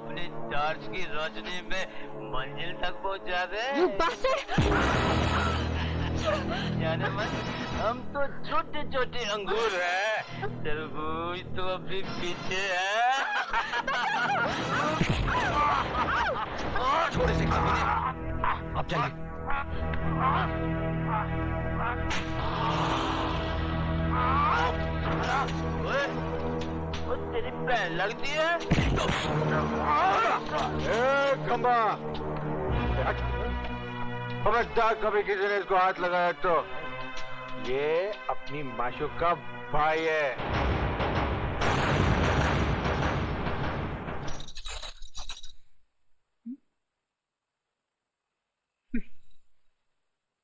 अपनी टॉर्च की रोशनी में मंजिल तक पहुंचा दे। जाने मन, हम तो छोटे छोटे अंगूर हैं, तरबूज तो अभी पीछे है। छोटे से कमीने, अब चलिए। वो तेरी बहन लगती है। खंबा, खबरदार कभी किसी ने इसको हाथ लगाया तो। ये अपनी माशूक का भाई है।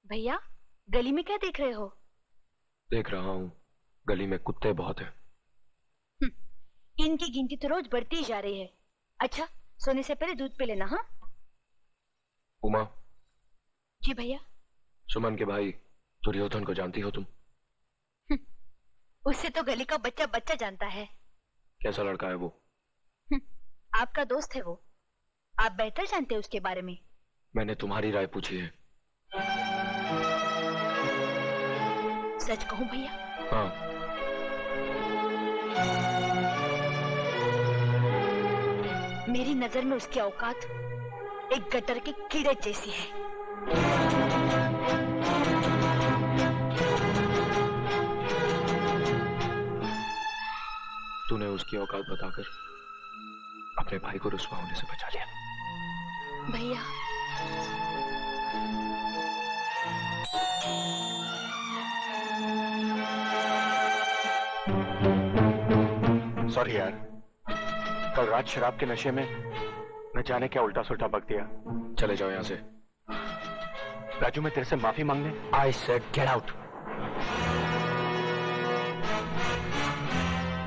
भैया, गली में क्या देख रहे हो? देख रहा हूँ, गली में कुत्ते बहुत हैं। इनकी गिनती तो रोज बढ़ती ही जा रही है। अच्छा, सोने से पहले दूध पी लेना। हाँ उमा। जी भैया। सुमन के भाई दुर्योधन को जानती हो तुम? उससे तो गली का बच्चा बच्चा जानता है। कैसा लड़का है वो? आपका दोस्त है वो, आप बेहतर जानते हैं उसके बारे में। मैंने तुम्हारी राय पूछी है। सच कहूं भैया? हाँ। मेरी नजर में उसकी औकात एक गटर के कीड़े जैसी है। तूने उसकी औकात बताकर अपने भाई को रुस्वा होने से बचा लिया। भैया, सॉरी यार, कल रात शराब के नशे में न जाने क्या उल्टा सुल्टा बक दिया। चले जाओ यहाँ से। राजू, मैं तेरे से माफी मांगने। I said get out.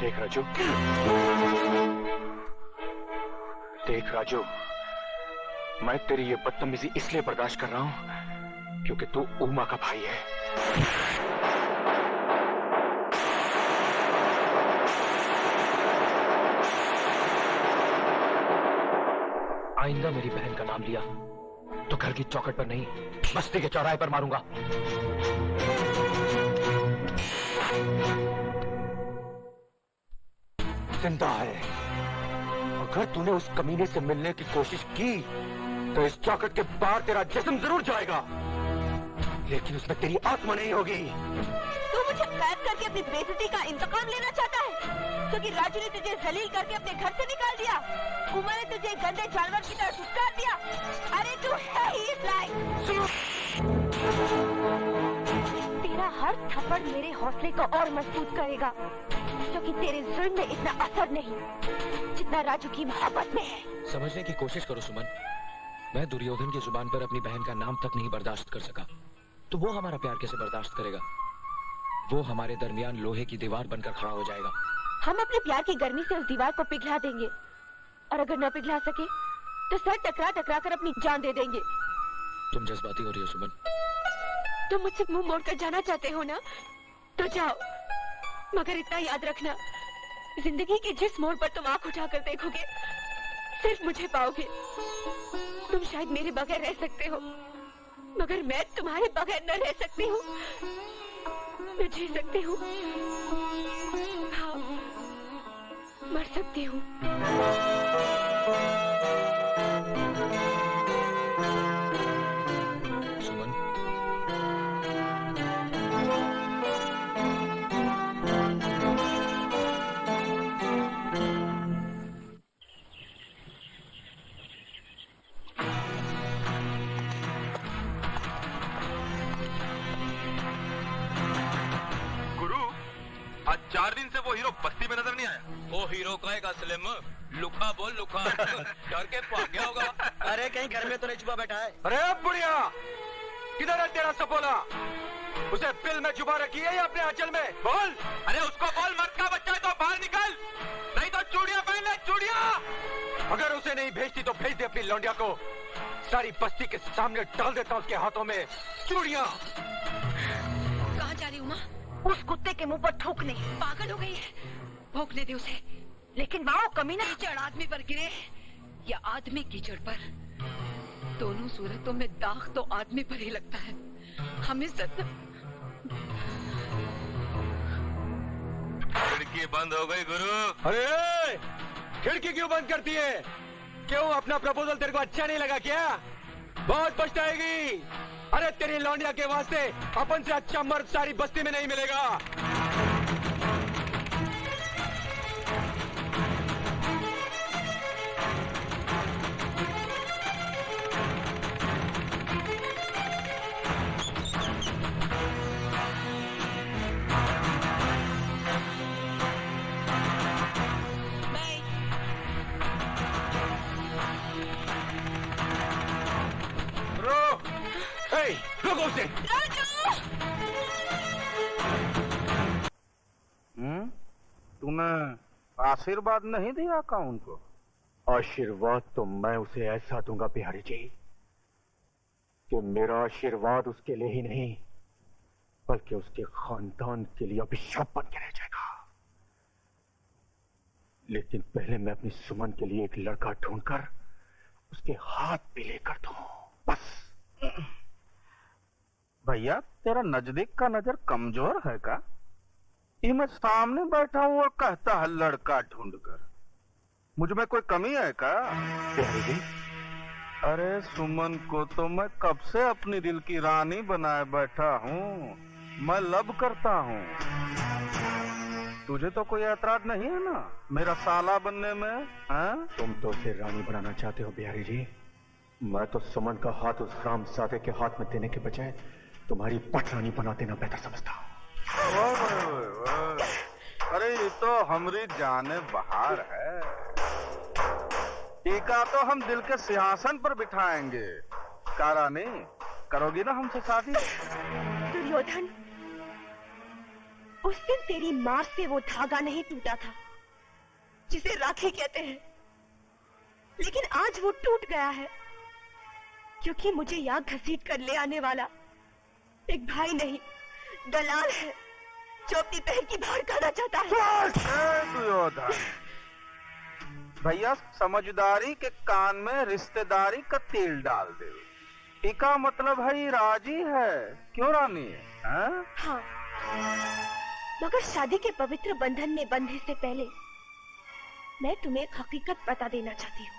देख राजू, देख राजू, मैं तेरी ये बदतमीजी इसलिए बर्दाश्त कर रहा हूं क्योंकि तू उमा का भाई है। आइंदा मेरी बहन का नाम लिया तो घर की चौखट पर नहीं, बस्ती के चौराहे पर मारूंगा। जिंदा है। अगर तूने उस कमीने से मिलने की कोशिश की तो इस चौखट के बाहर तेरा जिस्म जरूर जाएगा, लेकिन उसमें तेरी आत्मा नहीं होगी। तू मुझे कैद करके अपनी बेइज्जती का इंतकाम लेना चाहता है, क्योंकि राजू ने तुझे जलील करके अपने घर से निकाल दिया, उमा ने तुझे गंदे जानवर की तरह दुत्कार दिया। अरे तू है ही इस लायक। तेरा हर थप्पड़ मेरे हौसले को और मजबूत करेगा, क्योंकि तेरे जुल्म में इतना असर नहीं जितना राजू की मोहब्बत में है। समझने की कोशिश करो सुमन, मैं दुर्योधन की जुबान पर अपनी बहन का नाम तक नहीं बर्दाश्त कर सका, तो वो हमारा प्यार कैसे बर्दाश्त करेगा? वो हमारे दरमियान लोहे की दीवार बनकर खड़ा हो जाएगा। हम अपने प्यार की गर्मी से उस दीवार को पिघला देंगे, और अगर न पिघला सके तो सर टकरा टकरा कर अपनी जान दे देंगे। तुम जज्बाती हो रही हो सुमन। तुम मुझसे मुंह मोड़कर जाना चाहते हो ना, तो जाओ, मगर इतना याद रखना, जिंदगी के जिस मोड़ पर तुम आंख उठाकर देखोगे सिर्फ मुझे पाओगे। तुम शायद मेरे बगैर रह सकते हो, मगर मैं तुम्हारे बगैर न रह सकती हूँ, न जी सकती हूँ, हाँ, मर सकती हूँ। सुमन, आज 4 दिन से वो हीरो बस्ती में नजर नहीं आया। वो हीरो कहेगा स्लिम, लुका बोल लुका। डर के भाग गया होगा। अरे कहीं घर में तो नहीं छुपा बैठा है? अरे बुढ़िया, किधर है तेरा सपोला? उसे बिल में छुपा रखी है या अपने आंचल में? बोल। अरे उसको बोल, मर्द का बच्चा है तो बाहर निकल, नहीं तो चूड़ियां पहन ले, चूड़ियां। अगर उसे नहीं भेजती तो भेज दे अपनी लौंडिया को, सारी बस्ती के सामने डाल देता उसके हाथों में चूड़ियां। कहाँ जा रही उमा? उस कुत्ते के मुंह पर थूकने। पागल हो गई है, भौंकने दे उसे। लेकिन माओ कमीना चढ़ आदमी पर गिरे, या आदमी कीचड़ पर, दोनों सूरतों में दाग तो आदमी पर ही लगता है। हम इज्जत खिड़की बंद हो गई गुरु। अरे खिड़की क्यों बंद करती है? क्यों अपना प्रपोजल तेरे को अच्छा नहीं लगा क्या? बहुत पछताएगी। अरे तेरी लौंडिया के वास्ते अपन से अच्छा मर्द सारी बस्ती में नहीं मिलेगा। रोको उसे। तूने आशीर्वाद नहीं दिया का उनको? आशीर्वाद तो मैं उसे ऐसा दूंगा बिहारी जी कि मेरा आशीर्वाद उसके लिए ही नहीं बल्कि उसके खानदान के लिए अभिशाप बन के रह जाएगा। लेकिन पहले मैं अपनी सुमन के लिए एक लड़का ढूंढकर उसके हाथ भी लेकर दूं, बस। भैया तेरा नजदीक का नजर कमजोर है का? ये मैं सामने बैठा हूँ और कहता है लड़का ढूंढकर। मुझ में कोई कमी है का? अरे सुमन को तो मैं कब से अपनी दिल की रानी बनाए बैठा हूँ। मैं लब करता हूँ। तुझे तो कोई ऐतराज नहीं है ना मेरा साला बनने में? तुम तो उसे रानी बनाना चाहते हो बिहारी जी। मैं तो सुमन का हाथ उस हरामजादे के हाथ में देने के बजाय तुम्हारी पटरानी बना देना बेहतर समझता हूँ। अरे ये तो हमारी जाने बहार है। टीका तो हम दिल के सिंहासन पर बिठाएंगे। का रानी करोगी ना हमसे शादी? दुर्योधन, उस दिन तेरी मां से वो धागा नहीं टूटा था जिसे राखी कहते हैं, लेकिन आज वो टूट गया है क्योंकि मुझे यहाँ घसीट कर ले आने वाला एक भाई नहीं दलाल है जो अपनी बहन की भाड़ खाना चाहता है। दुर्योधन भैया समझदारी के कान में रिश्तेदारी का तेल डाल दे। टीका मतलब है राजी है क्यों रानी? हाँ, मगर शादी के पवित्र बंधन में बंधने से पहले मैं तुम्हें एक हकीकत बता देना चाहती हूँ।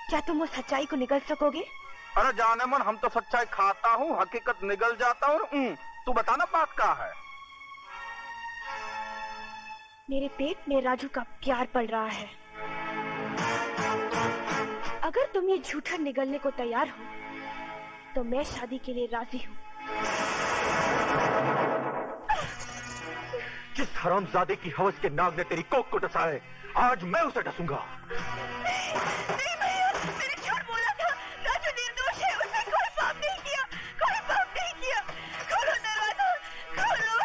क्या तुम उस सच्चाई को निगल सकोगे? अरे जाने मन हम तो सच्चाई खाता हूँ, हकीकत निगल जाता हूँ। तू बताना बात क्या है? मेरे पेट में राजू का प्यार पल रहा है। अगर तुम ये झूठा निगलने को तैयार हो तो मैं शादी के लिए राजी हूँ। जिस हरामजादे की हवस के नाग ने तेरी कोख को डसा है, आज मैं उसे डसूंगा। नहीं भैया, मैंने झूठ बोला था। राजू निर्दोष है, उसने कोई पाप नहीं किया, कोई पाप नहीं किया। खोलो दरवाजा, खोलो।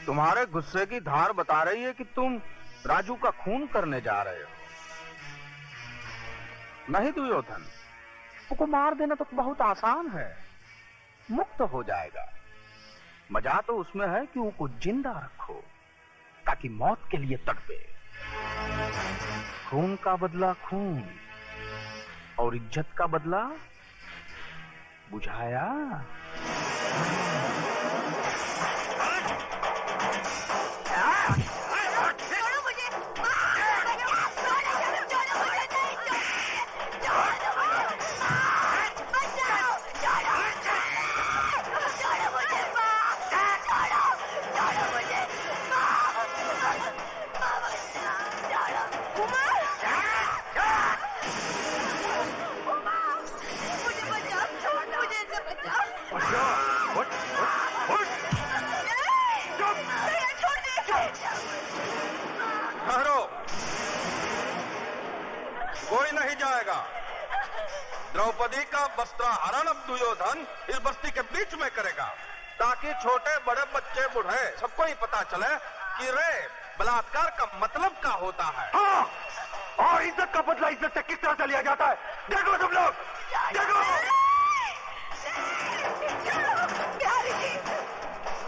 तुम्हारे गुस्से की धार बता रही है कि तुम राजू का खून करने जा रहे हो। नहीं दुर्योधन, उसको मार देना तो बहुत आसान है, मुक्त हो जाएगा। मजा तो उसमें है कि उसको जिंदा रखो ताकि मौत के लिए तड़पे। खून का बदला खून और इज्जत का बदला बुझाया। कोई नहीं जाएगा। द्रौपदी का वस्त्राहरण अब दुर्योधन इस बस्ती के बीच में करेगा ताकि छोटे बड़े बच्चे बूढ़े सबको ही पता चले कि रे बलात्कार का मतलब क्या होता है। हाँ, और इज्जत का बदला इज्जत से किस तरह से लिया जाता है देखो तुम लोग, देखो।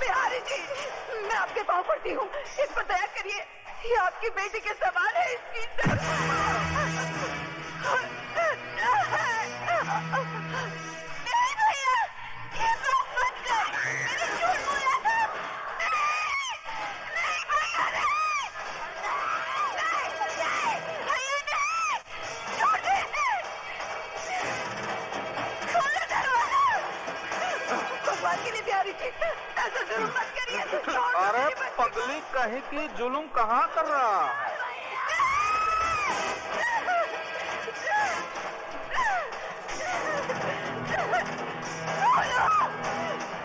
बिहारी जी, आपके पाँव पड़ती हूँ, इस पर दया करिए। ये आपकी बेटी के समान है, इसकी नहीं भैया, ये बात मत कर, मैंने झूठ बोला था। नहीं भैया, नहीं भैया, नहीं, छोड़ दे, खोलो दरवाजा। भगवान के लिए प्यारी थी, ऐसा जरूर मत करिए। अरे पगली कहीं की जुलूम कहाँ कर रहा है?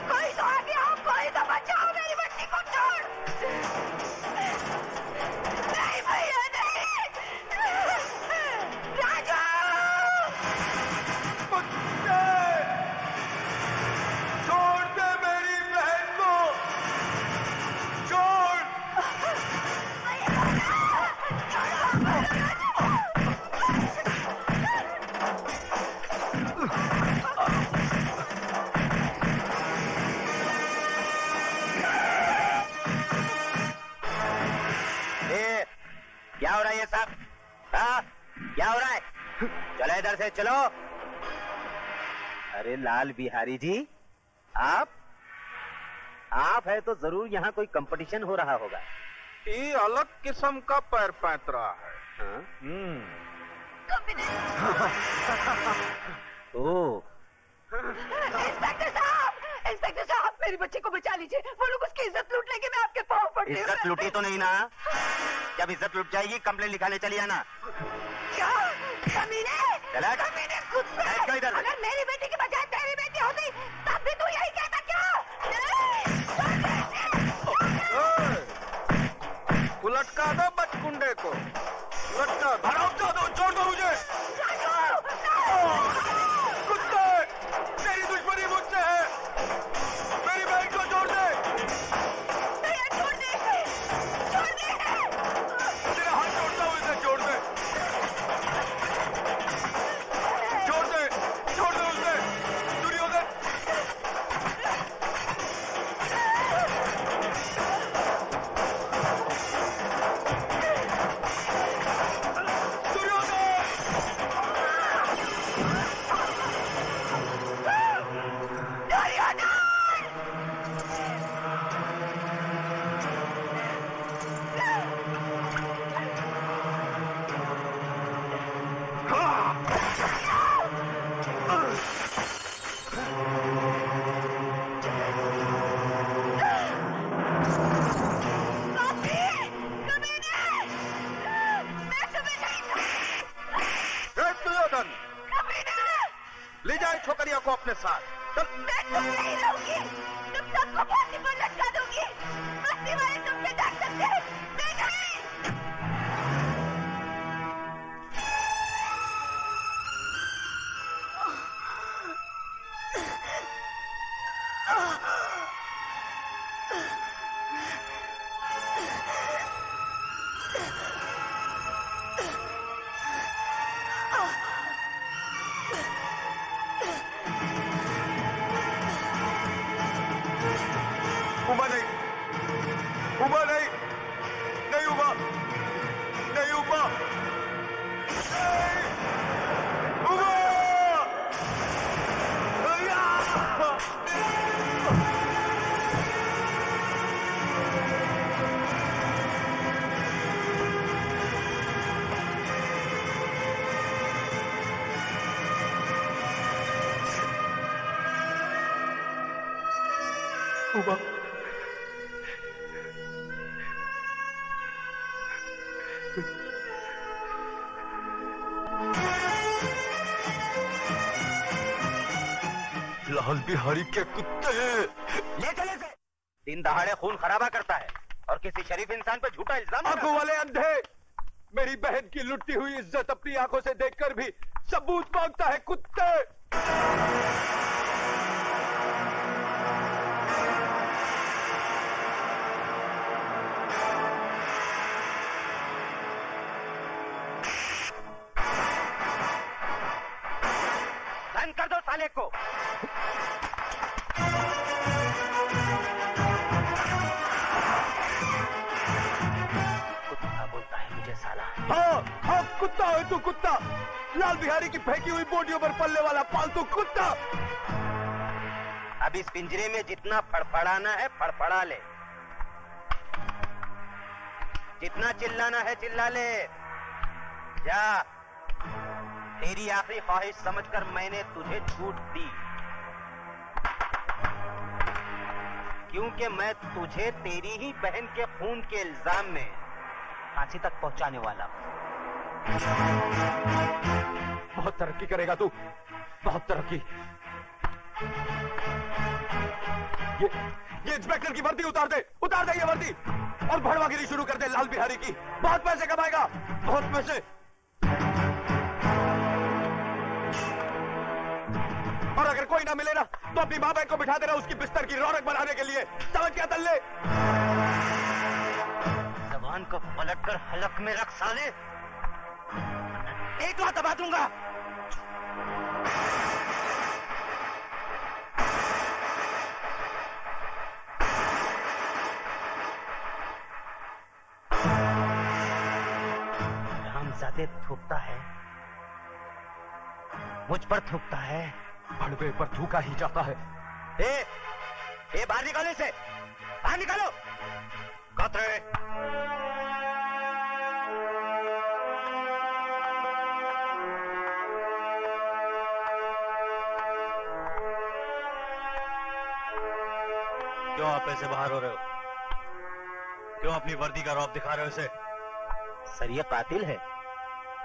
कोई तो आगे आओ, कोई तो बचाओ मेरी बच्ची को। छोड़, नहीं भैया, नहीं, राजू, छोड़ दे मेरी बहन को, छोड़। क्या हो रहा है ये सब? हाँ, क्या हो रहा है? चलो इधर से चलो। अरे लाल बिहारी जी, आप है तो जरूर यहाँ कोई कंपटीशन हो रहा होगा। ये अलग किस्म का पैर पैतरा है। हाँ? इंस्पेक्टर साहब, मेरी बच्ची को बचा लीजिए। वो लोग उसकी इज्जत लूट लेंगे, मैं आपके पाँव पड़ती हूँ। इज्जत लूटी तो नहीं ना? जब इज्जत लूट जाएगी कंप्लेन लिखाने चली आना। क्या कमीने? कमीने, कुत्ते! इधर। अगर मेरी बेटी की बजाय तेरी बेटी होती तब भी तू यही कहता क्या? उलटका दो बचकुंडे को, उलटका दो, छोड़ दो मुझे। कुत्ते, तेरी दुश्मनी मुझसे है, मेरी बहन को छोड़ दे। छोड़ दे, तेरा हाथ छोड़ता हूँ, इसे छोड़ दे, छोड़ दे उसे, दुर्योधन। ले जाए छोकरिया को अपने साथ। मैं तुम नहीं रहूंगी, तुम सबको फांसी पर लटका दूंगी। मस्ती वाले तुमसे डर सकते हैं, मैं नहीं। उबा नहीं, उबा नहीं, नहीं उबा, नहीं उबा, उबा! उबा, लाल बिहारी के कुत्ते! ले चले से। दिन दहाड़े खून खराबा करता है और किसी शरीफ इंसान पर झूठा इल्जाम। आंखों वाले अंधे, मेरी बहन की लुटी हुई इज्जत अपनी आंखों से देखकर भी सबूत मांगता है, कुत्ते! बंद कर दो साले को। तू कुत्ता, लाल बिहारी की फेंकी हुई बोटियों पर पलने वाला पालतू कुत्ता। अब इस पिंजरे में जितना फड़फड़ाना है फड़फड़ा ले, जितना चिल्लाना है चिल्ला ले। जा, तेरी आखिरी ख्वाहिश समझकर मैंने तुझे छूट दी, क्योंकि मैं तुझे तेरी ही बहन के खून के इल्जाम में फांसी तक पहुंचाने वाला हूं। बहुत तरक्की करेगा तू, बहुत तरक्की। ये इंस्पेक्टर की वर्दी उतार दे ये वर्दी, और भड़वागिरी शुरू कर दे लाल बिहारी की। बहुत पैसे कमाएगा, बहुत पैसे। और अगर कोई ना मिले ना तो अपनी माँ बहन को बिठा देना उसकी बिस्तर की रौनक बनाने के लिए। समझ क्या तल्ले? जबान को पलटकर हलक में रख साले, एक बात दबा दूंगा। रामजादे थूकता है, मुझ पर थूकता है, भड़वे पर थूका ही जाता है। ए बाहर निकालो इसे, बाहर निकालो। कतरे क्यों आप ऐसे बाहर हो रहे हो? क्यों अपनी वर्दी का रौब दिखा रहे हो इसे? सर ये कातिल है,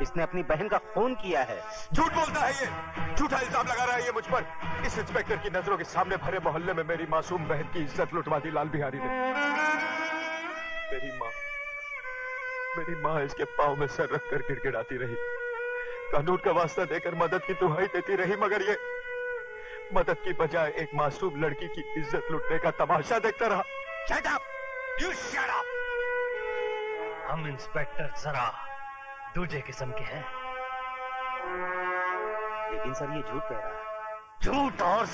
इसने अपनी बहन का खून किया है। झूठ बोलता है ये, झूठा इल्जाम लगा रहा है ये मुझ पर। इस इंस्पेक्टर की नजरों के सामने भरे मोहल्ले में मेरी मासूम बहन की इज्जत लुटवा दी लाल बिहारी ने। मेरी माँ इसके पाँव में सर रखकर गिड़गिड़ाती रही, कानून का वास्ता देकर मदद की दुहाई देती रही, मगर ये मदद की बजाय एक मासूम लड़की की इज्जत लुटने का तमाशा देखता रहा। Shut up! You shut up! हम इंस्पेक्टर जरा दूजे किस्म के हैं। लेकिन सर ये झूठ कह रहा है। झूठ और